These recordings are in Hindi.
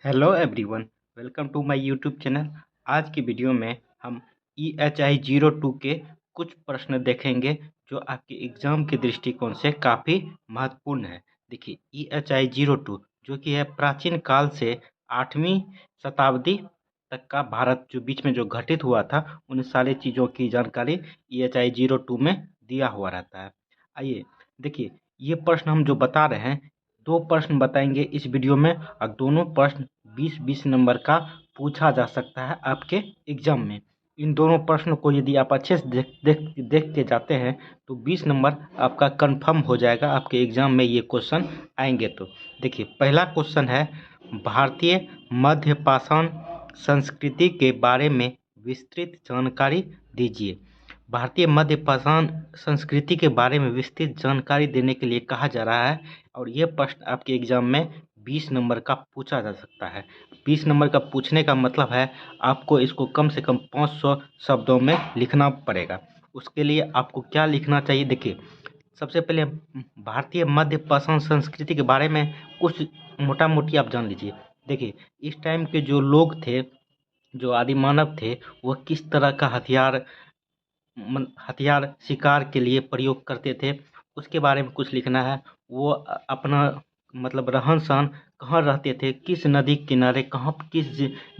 Hello everyone, welcome to my YouTube channel. आज की वीडियो में हम EHI02 के कुछ प्रश्न देखेंगे जो आपके एग्ज़ाम के दृष्टिकोण से काफ़ी महत्वपूर्ण है। देखिए, EHI02 जो कि है प्राचीन काल से 8वीं शताब्दी तक का भारत जो बीच में जो घटित हुआ था, उन सारी चीज़ों की जानकारी EHI02 में दिया हुआ रहता है। आइए देखिए, ये प्रश्न हम जो बता रहे हैं, 2 प्रश्न बताएंगे इस वीडियो में और दोनों प्रश्न 20-20 नंबर का पूछा जा सकता है आपके एग्जाम में। इन दोनों प्रश्नों को यदि आप अच्छे से देख के जाते हैं तो 20 नंबर आपका कंफर्म हो जाएगा, आपके एग्जाम में ये क्वेश्चन आएंगे। तो देखिए, पहला क्वेश्चन है, भारतीय मध्य पाषाण संस्कृति के बारे में विस्तृत जानकारी दीजिए। भारतीय मध्य पाषाण संस्कृति के बारे में विस्तृत जानकारी देने के लिए कहा जा रहा है और ये प्रश्न आपके एग्जाम में 20 नंबर का पूछा जा सकता है। 20 नंबर का पूछने का मतलब है आपको इसको कम से कम 500 शब्दों में लिखना पड़ेगा। उसके लिए आपको क्या लिखना चाहिए? देखिए, सबसे पहले भारतीय मध्य पाषाण संस्कृति के बारे में कुछ मोटा मोटी आप जान लीजिए। देखिए, इस टाइम के जो लोग थे, जो आदि मानव थे, वह किस तरह का हथियार शिकार के लिए प्रयोग करते थे, उसके बारे में कुछ लिखना है। वो अपना मतलब रहन सहन कहाँ रहते थे, किस नदी के किनारे, कहाँ किस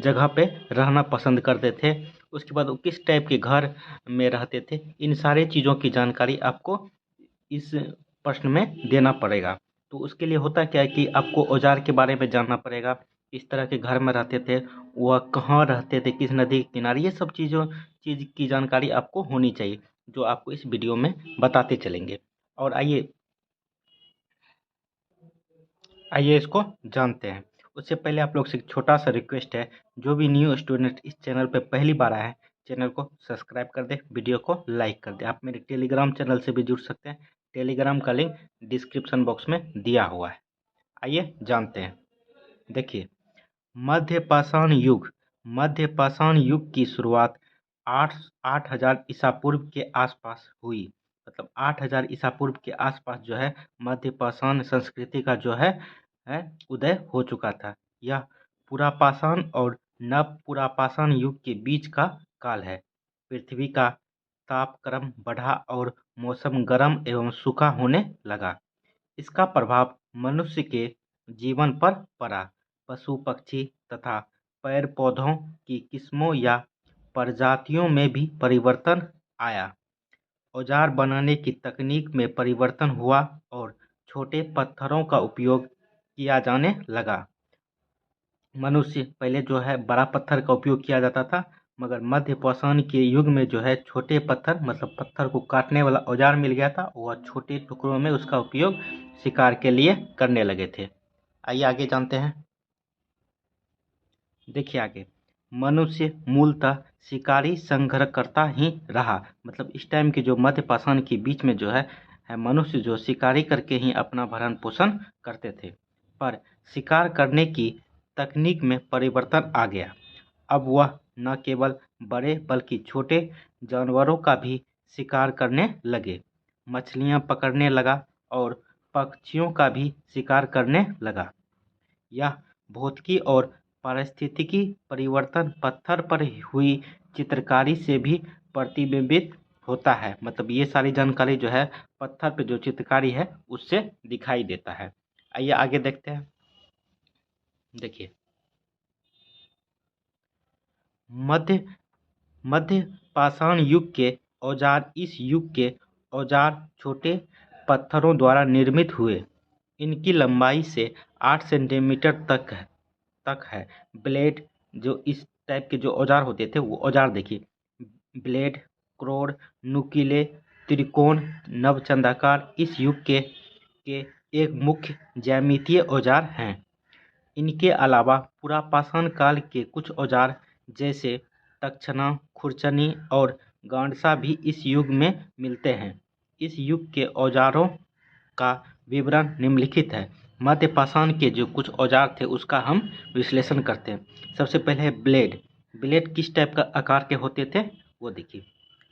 जगह पे रहना पसंद करते थे, उसके बाद वो किस टाइप के घर में रहते थे, इन सारे चीज़ों की जानकारी आपको इस प्रश्न में देना पड़ेगा। तो उसके लिए होता क्या है कि आपको औजार के बारे में जानना पड़ेगा, किस तरह के घर में रहते थे, वह कहाँ रहते थे, किस नदी के किनारे, ये सब चीज़ की जानकारी आपको होनी चाहिए, जो आपको इस वीडियो में बताते चलेंगे। और आइए आइए इसको जानते हैं। उससे पहले आप लोग से एक छोटा सा रिक्वेस्ट है, जो भी न्यू स्टूडेंट इस चैनल पे पहली बार आए हैं, चैनल को सब्सक्राइब कर दे, वीडियो को लाइक कर दे। आप मेरे टेलीग्राम चैनल से भी जुड़ सकते हैं, टेलीग्राम का लिंक डिस्क्रिप्शन बॉक्स में दिया हुआ है। आइए जानते हैं। देखिए, मध्य पाषाण युग मध्य पाषाण युग की शुरुआत 8,000 ईसा पूर्व के आसपास हुई। मतलब 8,000 ईसा पूर्व के आसपास जो है मध्य पाषाण संस्कृति का जो है उदय हो चुका था। यह पुरापाषाण और नव पुरापाषाण युग के बीच का काल है। पृथ्वी का तापक्रम बढ़ा और मौसम गर्म एवं सूखा होने लगा। इसका प्रभाव मनुष्य के जीवन पर पड़ा। पशु पक्षी तथा पेड़ पौधों की किस्मों या प्रजातियों में भी परिवर्तन आया। औजार बनाने की तकनीक में परिवर्तन हुआ और छोटे पत्थरों का उपयोग किया जाने लगा। मनुष्य पहले जो है बड़ा पत्थर का उपयोग किया जाता था, मगर मध्य पाषाण के युग में जो है छोटे पत्थर, मतलब पत्थर को काटने वाला औजार मिल गया था, वह छोटे टुकड़ों में उसका उपयोग शिकार के लिए करने लगे थे। आइए आगे जानते हैं। देखिए आगे, मनुष्य मूलतः शिकारी संग्रहकर्ता ही रहा। मतलब इस टाइम के जो मध्य पाषाण के बीच में जो है मनुष्य जो शिकारी करके ही अपना भरण पोषण करते थे। पर शिकार करने की तकनीक में परिवर्तन आ गया। अब वह न केवल बड़े बल्कि छोटे जानवरों का भी शिकार करने लगे। मछलियां पकड़ने लगा और पक्षियों का भी शिकार करने लगा। यह भौतिकी और पारिस्थितिकी परिवर्तन पत्थर पर हुई चित्रकारी से भी प्रतिबिंबित होता है। मतलब ये सारी जानकारी जो है पत्थर पे जो चित्रकारी है उससे दिखाई देता है। आइए आगे देखते हैं। देखिए, मध्य मध्य पाषाण युग के औजार इस युग के औजार छोटे पत्थरों द्वारा निर्मित हुए। इनकी लंबाई से 8 सेंटीमीटर तक है। ब्लेड, जो इस टाइप के जो औजार होते थे वो औजार देखिए, ब्लेड, क्रोड, नुकीले, त्रिकोण, नवचंद्राकार इस युग के एक मुख्य ज्यामितीय औजार हैं। इनके अलावा पुरापाषाण काल के कुछ औजार जैसे तक्षना, खुरचनी और गांडसा भी इस युग में मिलते हैं। इस युग के औजारों का विवरण निम्नलिखित है। मध्य पाषाण के जो कुछ औजार थे उसका हम विश्लेषण करते हैं। सबसे पहले है ब्लेड। ब्लेड किस टाइप का आकार के होते थे वो देखिए।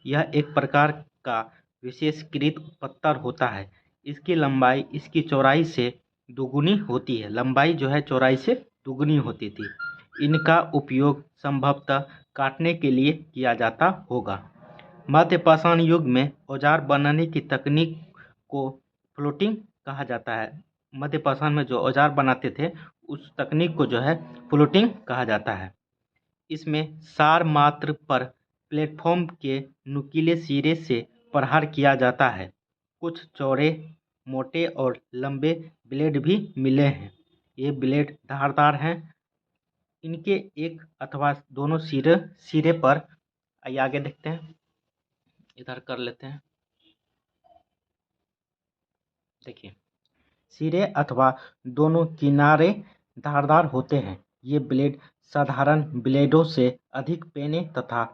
यह एक प्रकार का विशेषकृत पत्थर होता है। इसकी लंबाई इसकी चौड़ाई से दोगुनी होती है। लंबाई जो है चौड़ाई से दुगनी होती थी। इनका उपयोग संभवतः काटने के लिए किया जाता होगा। मध्य पाषाण युग में औजार बनाने की तकनीक को फ्लोटिंग कहा जाता है। मध्य पाषाण में जो औजार बनाते थे उस तकनीक को जो है फ्लोटिंग कहा जाता है। इसमें सार मात्र पर प्लेटफॉर्म के नुकीले सिरे से प्रहार किया जाता है। कुछ चौड़े, मोटे और लंबे ब्लेड भी मिले हैं। ये ब्लेड धारदार हैं। इनके एक अथवा दोनों सिरे पर, आइए आगे देखते हैं, इधर कर लेते हैं। देखिए, सिरे अथवा दोनों किनारे धारदार होते हैं। ये ब्लेड साधारण ब्लेडों से अधिक पेने तथा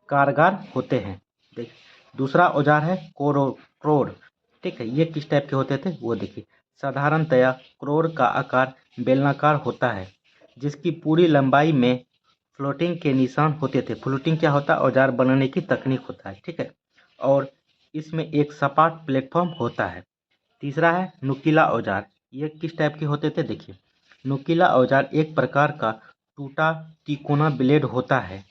कारगर होते हैं। देखिए, दूसरा औजार है क्रोर। ठीक है, ये किस टाइप के होते थे वो देखिए। साधारणतया क्रोर का आकार बेलनाकार होता है, जिसकी पूरी लंबाई में फ्लोटिंग के निशान होते थे। फ्लोटिंग क्या होता है? औजार बनाने की तकनीक होता है। ठीक है, और इसमें एक सपाट प्लेटफॉर्म होता है। तीसरा है नुकीला औजार। ये किस टाइप के होते थे? देखिए, नुकीला औजार एक प्रकार का टूटा तिकोना ब्लेड होता है।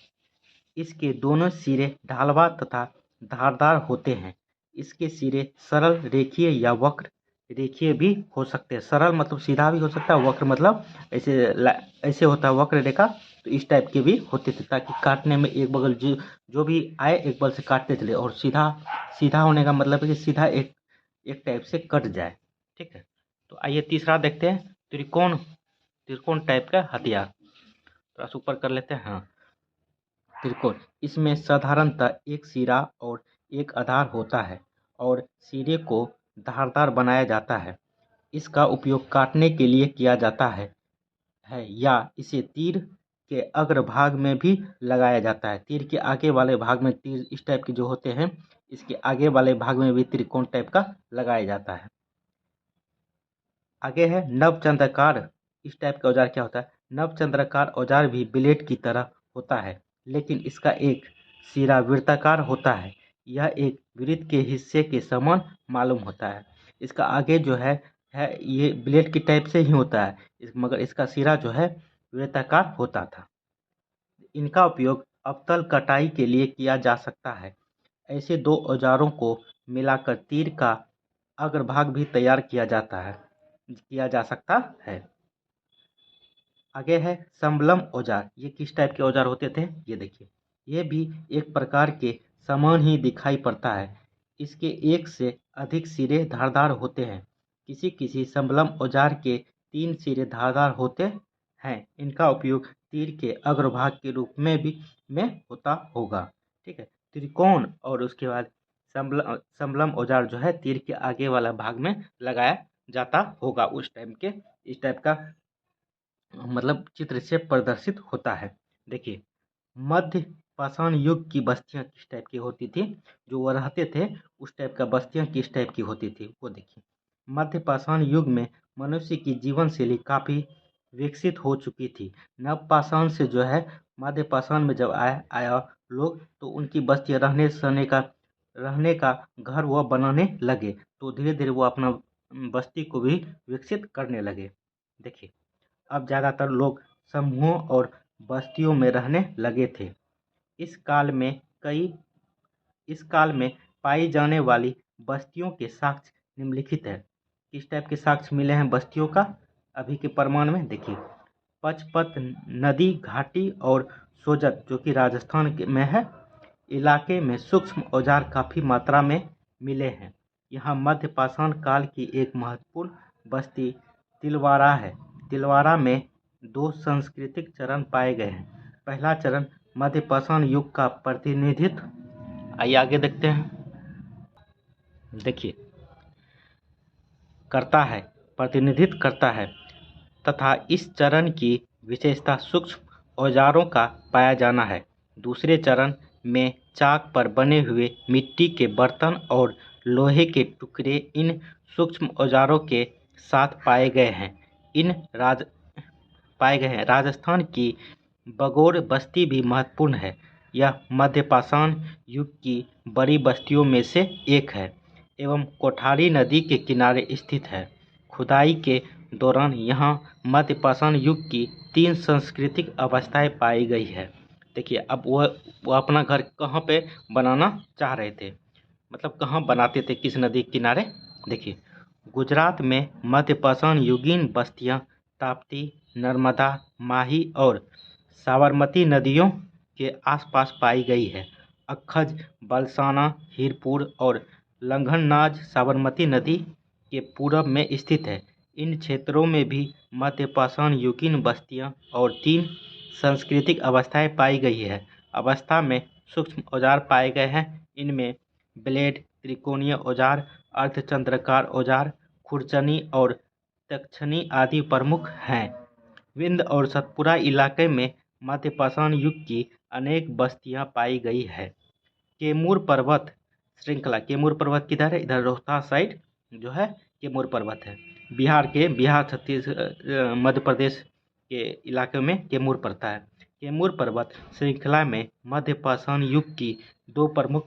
इसके दोनों सिरे ढालवा तथा धारदार होते हैं। इसके सिरे सरल, रेखीय या वक्र रेखीय भी हो सकते हैं। सरल मतलब सीधा भी हो सकता है, वक्र मतलब ऐसे होता है वक्र रेखा। तो इस टाइप के भी होते थे, ताकि काटने में एक बगल जो भी आए एक बगल से काटते चले। और सीधा होने का मतलब है कि सीधा एक टाइप से कट जाए। ठीक है, तो आइए तीसरा देखते हैं, त्रिकोण टाइप का हथियार। थोड़ा सा ऊपर कर लेते हैं। हाँ, त्रिकोण। इसमें साधारणतः एक सिरा और एक आधार होता है और सिरे को धारदार बनाया जाता है। इसका उपयोग काटने के लिए किया जाता है या इसे तीर के अग्रभाग में भी लगाया जाता है। तीर के आगे वाले भाग में, तीर इस टाइप के जो होते हैं, इसके आगे वाले भाग में भी त्रिकोण टाइप का लगाया जाता है। आगे है नवचंद्राकार। इस टाइप का औजार क्या होता है? नवचंद्राकार औजार भी ब्लेड की तरह होता है, लेकिन इसका एक सिरा वृत्ताकार होता है। यह एक वृत्त के हिस्से के समान मालूम होता है। इसका आगे जो है ये ब्लेड की टाइप से ही होता है, मगर इसका सिरा जो है वृत्ताकार होता था। इनका उपयोग अवतल कटाई के लिए किया जा सकता है। ऐसे दो औजारों को मिलाकर तीर का अग्रभाग भी तैयार किया जा सकता है। आगे है संबलम औजार। ये किस टाइप के औजार होते थे? ये देखिए, ये भी एक प्रकार के समान ही दिखाई पड़ता है। इसके एक से अधिक सिरे धारदार होते हैं। किसी किसी संबलम औजार के 3 सिरे धारदार होते हैं। इनका उपयोग तीर के अग्रभाग के रूप में होता होगा। ठीक है, त्रिकोण और उसके बाद संबलम औजार जो है तीर के आगे वाला भाग में लगाया जाता होगा। उस टाइम के इस टाइप का मतलब चित्र से प्रदर्शित होता है। देखिए, मध्य पाषाण युग की बस्तियां किस टाइप की होती थी? जो वो रहते थे उस टाइप का बस्तियां किस टाइप की होती थी वो देखिए। मध्य पाषाण युग में मनुष्य की जीवन शैली काफ़ी विकसित हो चुकी थी। नव पाषाण से जो है मध्य पाषाण में जब आया लोग, तो उनकी बस्तियां रहने का घर वह बनाने लगे। तो धीरे धीरे वो अपना बस्ती को भी विकसित करने लगे। देखिए, अब ज़्यादातर लोग समूहों और बस्तियों में रहने लगे थे। इस काल में पाई जाने वाली बस्तियों के साक्ष्य निम्नलिखित है। किस टाइप के साक्ष्य मिले हैं बस्तियों का अभी के प्रमाण में? देखिए, पचपत नदी घाटी और सोजत, जो कि राजस्थान में है, इलाके में सूक्ष्म औजार काफ़ी मात्रा में मिले हैं। यहाँ मध्य पाषाण काल की एक महत्वपूर्ण बस्ती तिलवारा है। तिलवारा में 2 सांस्कृतिक चरण पाए गए हैं। पहला चरण मध्य पाषाण युग का प्रतिनिधित्व, आइए आगे देखते हैं। देखिए, प्रतिनिधित्व करता है तथा इस चरण की विशेषता सूक्ष्म औजारों का पाया जाना है। दूसरे चरण में चाक पर बने हुए मिट्टी के बर्तन और लोहे के टुकड़े इन सूक्ष्म औजारों के साथ पाए गए हैं। राजस्थान की बगौर बस्ती भी महत्वपूर्ण है। यह मध्य पाषाण युग की बड़ी बस्तियों में से एक है एवं कोठारी नदी के किनारे स्थित है। खुदाई के दौरान यहाँ मध्यपाषाण युग की 3 सांस्कृतिक अवस्थाएं पाई गई है। देखिए, अब वो अपना घर कहाँ पे बनाना चाह रहे थे, मतलब कहाँ बनाते थे, किस नदी के किनारे। देखिए, गुजरात में मध्यपाषाण युगीन बस्तियाँ ताप्ती, नर्मदा, माही और साबरमती नदियों के आसपास पाई गई है। अक्खज, बलसाना, हीरपुर और लंघननाज साबरमती नदी के पूरब में स्थित है। इन क्षेत्रों में भी मध्यपाषाण युगीन बस्तियाँ और 3 सांस्कृतिक अवस्थाएं पाई गई है। अवस्था में सूक्ष्म औजार पाए गए हैं। इनमें ब्लेड, त्रिकोणीय औजार, अर्धचंद्राकार औजार, खुरचनी और तक्षनी आदि प्रमुख हैं। विंध्य और सतपुरा इलाके में मध्यपाषाण युग की अनेक बस्तियां पाई गई है। कैमूर पर्वत श्रृंखला, कैमूर पर्वत किधर है, इधर रोहतास साइड जो है कैमूर पर्वत है। बिहार छत्तीसगढ़ मध्य प्रदेश के इलाके में कैमूर पड़ता है। कैमूर पर्वत श्रृंखला में मध्यपाषाण युग की 2 प्रमुख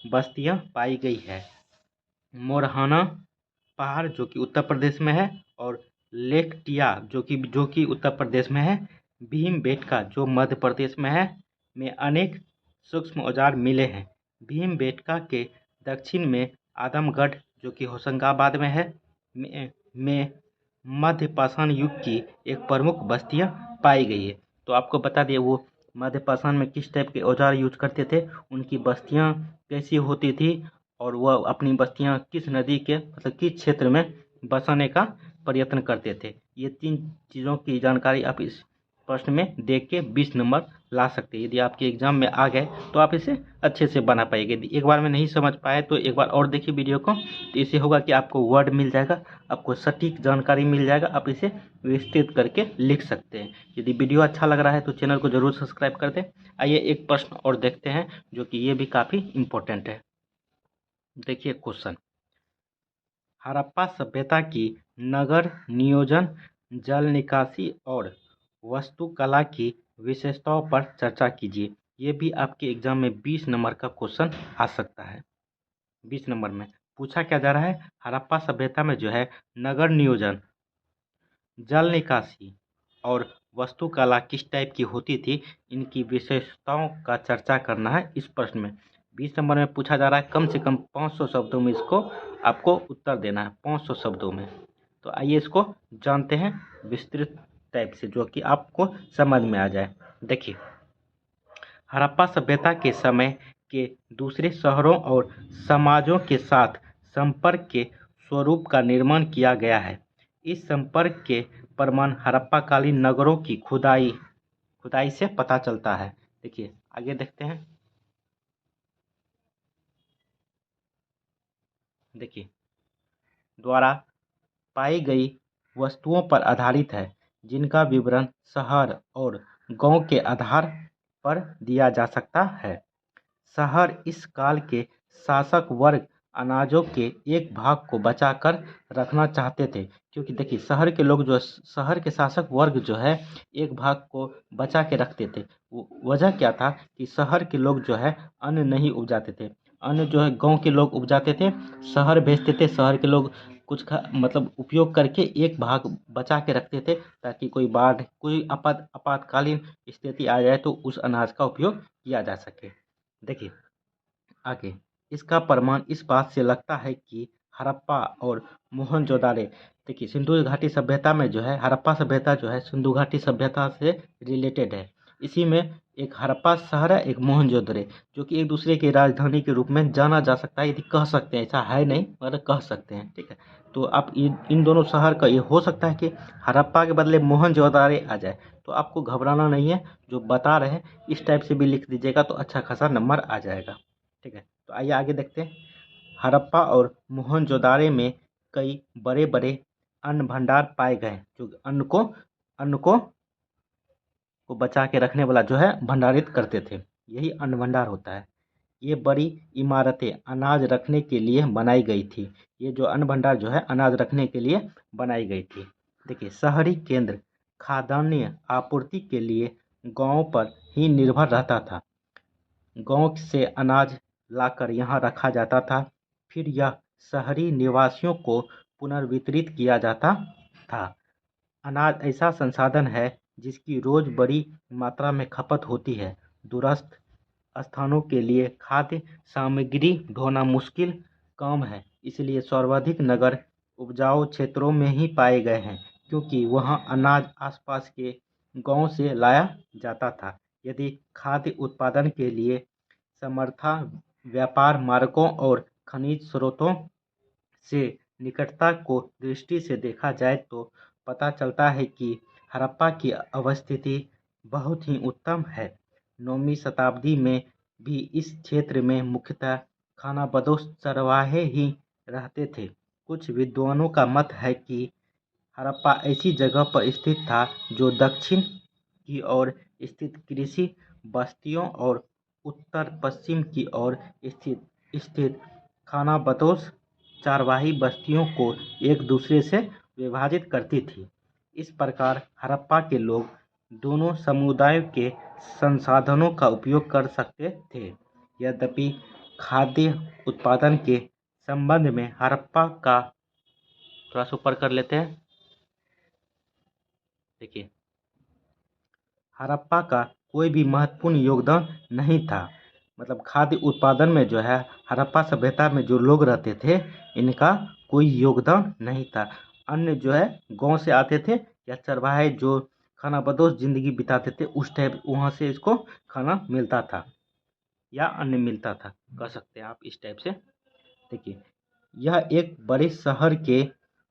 बस्तियां पाई गई है। मोरहाना पहाड़ जो कि उत्तर प्रदेश में है, और लेकटिया जो कि उत्तर प्रदेश में है। भीमबेटका जो मध्य प्रदेश में है, में अनेक सूक्ष्म औजार मिले हैं। भीमबेटका के दक्षिण में आदमगढ़ जो कि होशंगाबाद में है, में मध्यपाषाण युग की एक प्रमुख बस्तियां पाई गई है। तो आपको बता दिए वो मध्यपाषाण में किस टाइप के औजार यूज करते थे, उनकी बस्तियां कैसी होती थी, और वह अपनी बस्तियां किस नदी के मतलब किस क्षेत्र में बसाने का प्रयत्न करते थे। ये 3 चीज़ों की जानकारी आप इस प्रश्न में देख के 20 नंबर ला सकते हैं। यदि आपके एग्जाम में आ गए तो आप इसे अच्छे से बना पाएंगे। यदि एक बार में नहीं समझ पाए तो एक बार और देखिए वीडियो को, तो इससे होगा कि आपको वर्ड मिल जाएगा, आपको सटीक जानकारी मिल जाएगा, आप इसे विस्तृत करके लिख सकते हैं। यदि वीडियो अच्छा लग रहा है तो चैनल को जरूर सब्सक्राइब कर दें। आइए एक प्रश्न और देखते हैं जो कि ये भी काफ़ी इम्पोर्टेंट है। देखिए क्वेश्चन, हड़प्पा सभ्यता की नगर नियोजन, जल निकासी और वास्तुकला की विशेषताओं पर चर्चा कीजिए। ये भी आपके एग्जाम में 20 नंबर का क्वेश्चन आ सकता है। 20 नंबर में पूछा क्या जा रहा है, हड़प्पा सभ्यता में जो है नगर नियोजन, जल निकासी और वास्तुकला किस टाइप की होती थी, इनकी विशेषताओं का चर्चा करना है इस प्रश्न में। 20 नंबर में पूछा जा रहा है, कम से कम 500 शब्दों में इसको आपको उत्तर देना है, 500 शब्दों में। तो आइए इसको जानते हैं विस्तृत टाइप से, जो कि आपको समझ में आ जाए। देखिए, हड़प्पा सभ्यता के समय के दूसरे शहरों और समाजों के साथ संपर्क के स्वरूप का निर्माण किया गया है। इस संपर्क के प्रमाण हड़प्पाकालीन नगरों की खुदाई से पता चलता है। देखिए आगे देखते हैं। देखिए, द्वारा पाई गई वस्तुओं पर आधारित है, जिनका विवरण शहर और गांव के आधार पर दिया जा सकता है। शहर इस काल के शासक वर्ग अनाजों के एक भाग को बचाकर रखना चाहते थे, क्योंकि देखिए शहर के लोग जो शहर के शासक वर्ग जो है एक भाग को बचा के रखते थे। वजह क्या था कि शहर के लोग जो है अन्न नहीं उपजाते थे, अन्न जो है गांव के लोग उपजाते थे, शहर भेजते थे। शहर के लोग कुछ मतलब उपयोग करके एक भाग बचा के रखते थे, ताकि कोई बाढ़, कोई आपातकालीन स्थिति आ जाए तो उस अनाज का उपयोग किया जा सके। देखिए आगे, इसका प्रमाण इस बात से लगता है कि हड़प्पा और मोहनजोदाड़ो, देखिए सिंधु घाटी सभ्यता में जो है हड़प्पा सभ्यता जो है सिंधु घाटी सभ्यता से रिलेटेड है। इसी में एक हड़प्पा शहर है, एक मोहनजोदड़ो, जो कि एक दूसरे की राजधानी के रूप में जाना जा सकता है। यदि कह सकते हैं, ऐसा है नहीं मगर कह सकते हैं, ठीक है। तो आप इन दोनों शहर का ये हो सकता है कि हड़प्पा के बदले मोहनजोदाड़ो आ जाए, तो आपको घबराना नहीं है। जो बता रहे हैं इस टाइप से भी लिख दीजिएगा तो अच्छा खासा नंबर आ जाएगा, ठीक है। तो आइए आगे देखते हैं। हड़प्पा और मोहनजोदाड़ो में कई बड़े बड़े अन्न भंडार पाए गए, जो अन्न को बचा के रखने वाला जो है भंडारित करते थे, यही अन्न भंडार होता है। ये बड़ी इमारतें अनाज रखने के लिए बनाई गई थी। ये जो अन्न भंडार जो है अनाज रखने के लिए बनाई गई थी। देखिए, शहरी केंद्र खाद्यान्न आपूर्ति के लिए गांव पर ही निर्भर रहता था। गांव से अनाज लाकर यहाँ रखा जाता था, फिर यह शहरी निवासियों को पुनर्वितरित किया जाता था। अनाज ऐसा संसाधन है जिसकी रोज बड़ी मात्रा में खपत होती है। दूरस्थ स्थानों के लिए खाद्य सामग्री ढोना मुश्किल काम है, इसलिए सर्वाधिक नगर उपजाऊ क्षेत्रों में ही पाए गए हैं, क्योंकि वहां अनाज आसपास के गांव से लाया जाता था। यदि खाद्य उत्पादन के लिए समर्था, व्यापार मार्गों और खनिज स्रोतों से निकटता को दृष्टि से देखा जाए तो पता चलता है कि हड़प्पा की अवस्थिति बहुत ही उत्तम है। 9वीं शताब्दी में भी इस क्षेत्र में मुख्यतः खानाबदोश चरवाहे ही रहते थे। कुछ विद्वानों का मत है कि हड़प्पा ऐसी जगह पर स्थित था जो दक्षिण की ओर स्थित कृषि बस्तियों और उत्तर पश्चिम की ओर स्थित खानाबदोश चारवाही बस्तियों को एक दूसरे से विभाजित करती थी। इस प्रकार हड़प्पा के लोग दोनों समुदायों के संसाधनों का उपयोग कर सकते थे। यद्यपि खाद्य उत्पादन के संबंध में हड़प्पा का थोड़ा सा ऊपर कर लेते हैं। देखिए, हड़प्पा का कोई भी महत्वपूर्ण योगदान नहीं था। मतलब खाद्य उत्पादन में जो है हड़प्पा सभ्यता में जो लोग रहते थे, इनका कोई योगदान नहीं था। अन्य जो है गांव से आते थे या चरवाहे जो खानाबदोश जिंदगी बिताते थे, उस टाइप वहाँ से इसको खाना मिलता था या अन्न मिलता था, कह सकते हैं आप इस टाइप से। देखिए, यह एक बड़े शहर के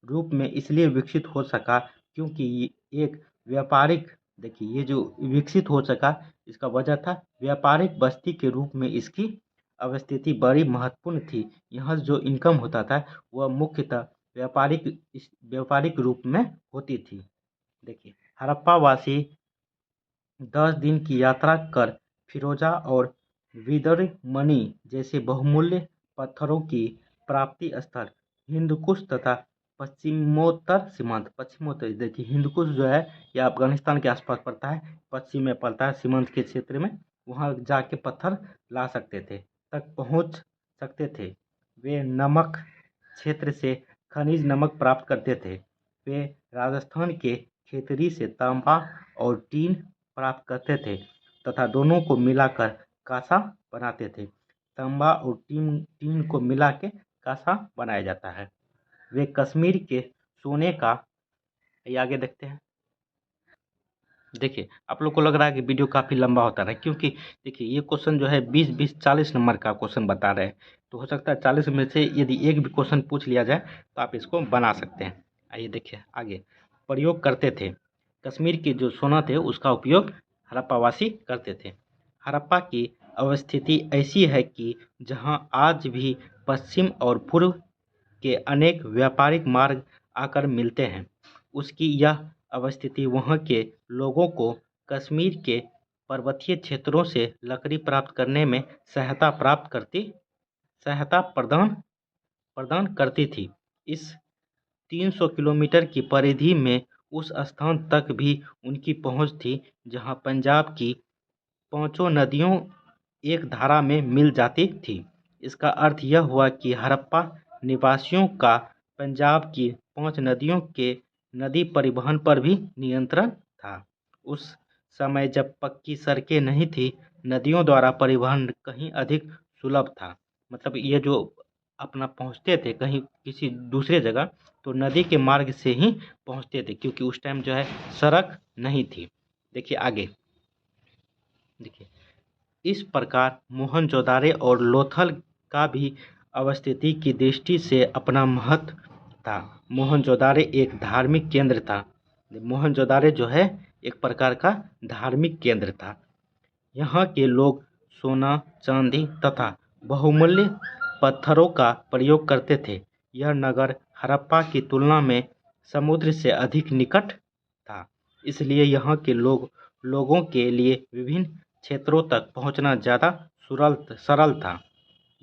रूप में इसलिए विकसित हो सका क्योंकि ये एक व्यापारिक, देखिए ये जो विकसित हो सका इसका वजह था व्यापारिक बस्ती के रूप में इसकी अवस्थिति बड़ी महत्वपूर्ण थी। यहाँ जो इनकम होता था वह मुख्यतः व्यापारिक रूप में होती थी। देखिए, हड़प्पा वासी 10 दिन की यात्रा कर फिरोजा और विदर्मणि जैसे बहुमूल्य पत्थरों की प्राप्ति स्थल हिंदकुश तथा पश्चिमोत्तर देखिए हिंदकुश जो है यह अफगानिस्तान के आसपास पड़ता है, पश्चिम में पड़ता है सीमांत के क्षेत्र में। वहाँ जाके पत्थर ला सकते थे, तक पहुँच सकते थे। वे नमक क्षेत्र से खनिज नमक प्राप्त करते थे। वे राजस्थान के खेतरी से तांबा और टीन प्राप्त करते थे तथा दोनों को मिलाकर कांसा बनाते थे। तांबा और टीन को मिला के कांसा बनाया जाता है। वे कश्मीर के सोने का, ये आगे देखते हैं। देखिए, आप लोग को लग रहा है कि वीडियो काफ़ी लंबा होता है, क्योंकि देखिए ये क्वेश्चन जो है 20 40 नंबर का क्वेश्चन बता रहे हैं, तो हो सकता है 40 में से यदि एक भी क्वेश्चन पूछ लिया जाए तो आप इसको बना सकते हैं। आइए देखिए आगे। प्रयोग करते थे, कश्मीर के जो सोना थे उसका उपयोग हड़प्पावासी करते थे। हड़प्पा की अवस्थिति ऐसी है कि जहाँ आज भी पश्चिम और पूर्व के अनेक व्यापारिक मार्ग आकर मिलते हैं। उसकी यह अवस्थिति वहाँ के लोगों को कश्मीर के पर्वतीय क्षेत्रों से लकड़ी प्राप्त करने में सहायता प्रदान करती थी। इस 300 किलोमीटर की परिधि में उस स्थान तक भी उनकी पहुंच थी जहां पंजाब की पांचों नदियों एक धारा में मिल जाती थी। इसका अर्थ यह हुआ कि हड़प्पा निवासियों का पंजाब की 5 नदियों के नदी परिवहन पर भी नियंत्रण था। उस समय जब पक्की सड़कें नहीं थी, नदियों द्वारा परिवहन कहीं अधिक सुलभ था। मतलब ये जो अपना पहुँचते थे कहीं किसी दूसरे जगह, तो नदी के मार्ग से ही पहुँचते थे, क्योंकि उस टाइम जो है सड़क नहीं थी। देखिए आगे, देखिए इस प्रकार मोहनजोदारो और लोथल का भी अवस्थिति की दृष्टि से अपना महत्व था। मोहनजोदारो एक धार्मिक केंद्र था। मोहनजोदारो जो है एक प्रकार का धार्मिक केंद्र था। यहाँ के लोग सोना, चांदी तथा बहुमूल्य पत्थरों का प्रयोग करते थे। यह नगर हड़प्पा की तुलना में समुद्र से अधिक निकट था, इसलिए यहाँ के लोगों के लिए विभिन्न क्षेत्रों तक पहुँचना ज़्यादा सरल था,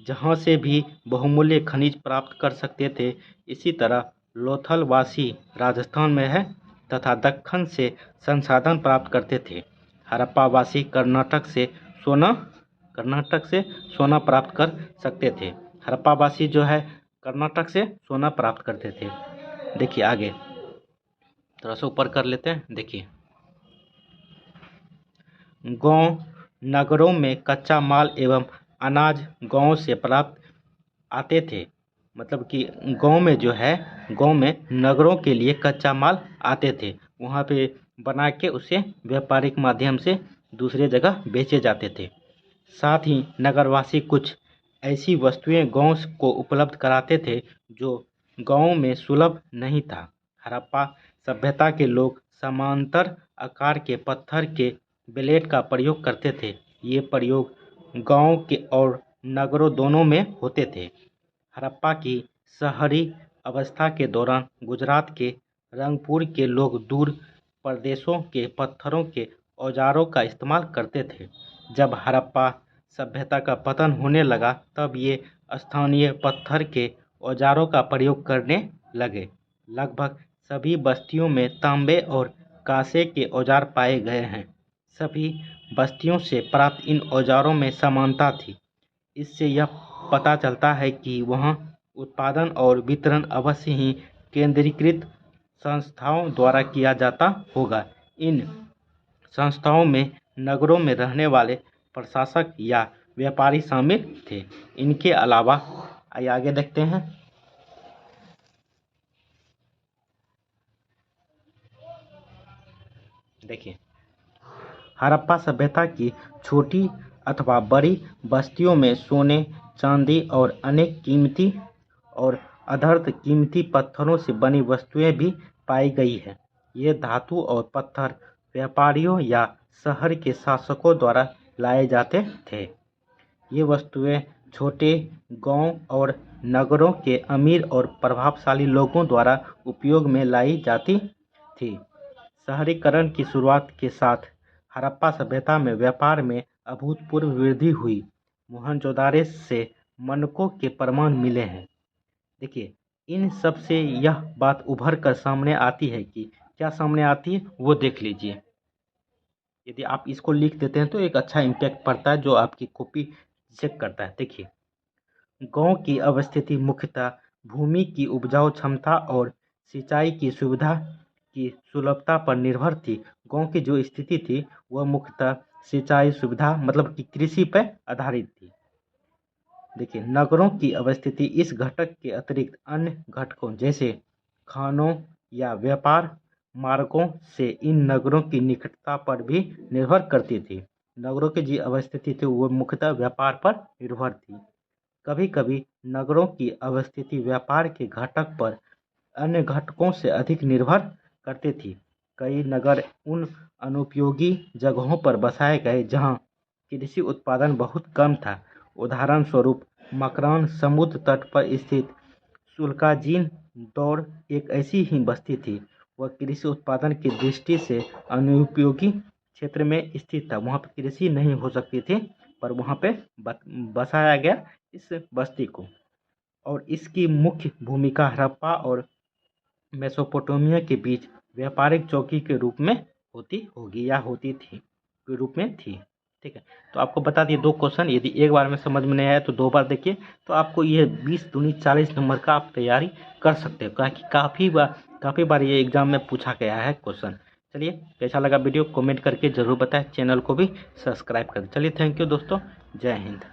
जहाँ से भी बहुमूल्य खनिज प्राप्त कर सकते थे। इसी तरह लोथल वासी राजस्थान में है तथा दक्कन से संसाधन प्राप्त करते थे। हड़प्पा वासी कर्नाटक से सोना प्राप्त कर सकते थे। हड़प्पा वासी जो है कर्नाटक से सोना प्राप्त करते थे। देखिए आगे, थोड़ा सा ऊपर कर लेते हैं। देखिए, गांव नगरों में कच्चा माल एवं अनाज गांव से प्राप्त आते थे। मतलब कि गांव में जो है, गांव में नगरों के लिए कच्चा माल आते थे, वहाँ पे बना के उसे व्यापारिक माध्यम से दूसरे जगह बेचे जाते थे। साथ ही नगरवासी कुछ ऐसी वस्तुएं गांव को उपलब्ध कराते थे जो गांव में सुलभ नहीं था। हड़प्पा सभ्यता के लोग समांतर आकार के पत्थर के ब्लेड का प्रयोग करते थे। ये प्रयोग गांव के और नगरों दोनों में होते थे। हड़प्पा की शहरी अवस्था के दौरान गुजरात के रंगपुर के लोग दूर प्रदेशों के पत्थरों के औजारों का इस्तेमाल करते थे। जब हड़प्पा सभ्यता का पतन होने लगा तब ये स्थानीय पत्थर के औजारों का प्रयोग करने लगे। लगभग सभी बस्तियों में तांबे और कांसे के औजार पाए गए हैं। सभी बस्तियों से प्राप्त इन औजारों में समानता थी। इससे यह पता चलता है कि वहाँ उत्पादन और वितरण अवश्य ही केंद्रीकृत संस्थाओं द्वारा किया जाता होगा। इन संस्थाओं में नगरों में रहने वाले प्रशासक या व्यापारी शामिल थे। इनके अलावा आइए आगे देखते हैं। देखिए, हड़प्पा सभ्यता की छोटी अथवा बड़ी बस्तियों में सोने, चांदी और अनेक कीमती और अर्ध कीमती पत्थरों से बनी वस्तुएं भी पाई गई हैं। ये धातु और पत्थर व्यापारियों या शहर के शासकों द्वारा लाए जाते थे। ये वस्तुएं छोटे गांव और नगरों के अमीर और प्रभावशाली लोगों द्वारा उपयोग में लाई जाती थी। शहरीकरण की शुरुआत के साथ हड़प्पा सभ्यता में व्यापार में अभूतपूर्व वृद्धि हुई। मोहनजोदाड़ो से मानकों के प्रमाण मिले हैं। देखिए, इन सब से यह बात उभर कर सामने आती है कि क्या सामने आती है वो देख लीजिए। यदि आप इसको लिख देते हैं तो एक अच्छा इम्पैक्ट पड़ता है जो आपकी कॉपी चेक करता है। देखिए, गांव की अवस्थिति मुख्यतः भूमि की उपजाऊ क्षमता और सिंचाई की सुविधा की सुलभता पर निर्भर थी। गांव की जो स्थिति थी वह मुख्यतः सिंचाई सुविधा मतलब कि कृषि पर आधारित थी। देखिए, नगरों की अवस्थिति इस घटक के अतिरिक्त अन्य घटकों जैसे खानों या व्यापार मार्गों से इन नगरों की निकटता पर भी निर्भर करती थी। नगरों की जो अवस्थिति थी वो मुख्यतः व्यापार पर निर्भर थी। कभी कभी नगरों की अवस्थिति व्यापार के घटक पर अन्य घटकों से अधिक निर्भर करती थी। कई नगर उन अनुपयोगी जगहों पर बसाए गए जहां कृषि उत्पादन बहुत कम था। उदाहरण स्वरूप मकरान समुद्र तट पर स्थित सुल्काजीन दौर एक ऐसी ही बस्ती थी। वह कृषि उत्पादन की दृष्टि से अनुपयोगी क्षेत्र में स्थित था। वहाँ पर कृषि नहीं हो सकती थी, पर वहाँ पे बसाया गया इस बस्ती को। और इसकी मुख्य भूमिका हड़प्पा और मेसोपोटामिया के बीच व्यापारिक चौकी के रूप में होती होगी या होती थी के रूप में थी। ठीक है, तो आपको बता दिए 2 क्वेश्चन। यदि एक बार में समझ में नहीं आया तो 2 बार देखिए, तो आपको ये 20 दूनी 40 नंबर का आप तैयारी कर सकते हो, क्योंकि काफ़ी बार ये एग्जाम में पूछा गया है क्वेश्चन। चलिए, कैसा लगा वीडियो कमेंट करके ज़रूर बताएं। चैनल को भी सब्सक्राइब कर दें। चलिए, थैंक यू दोस्तों, जय हिंद।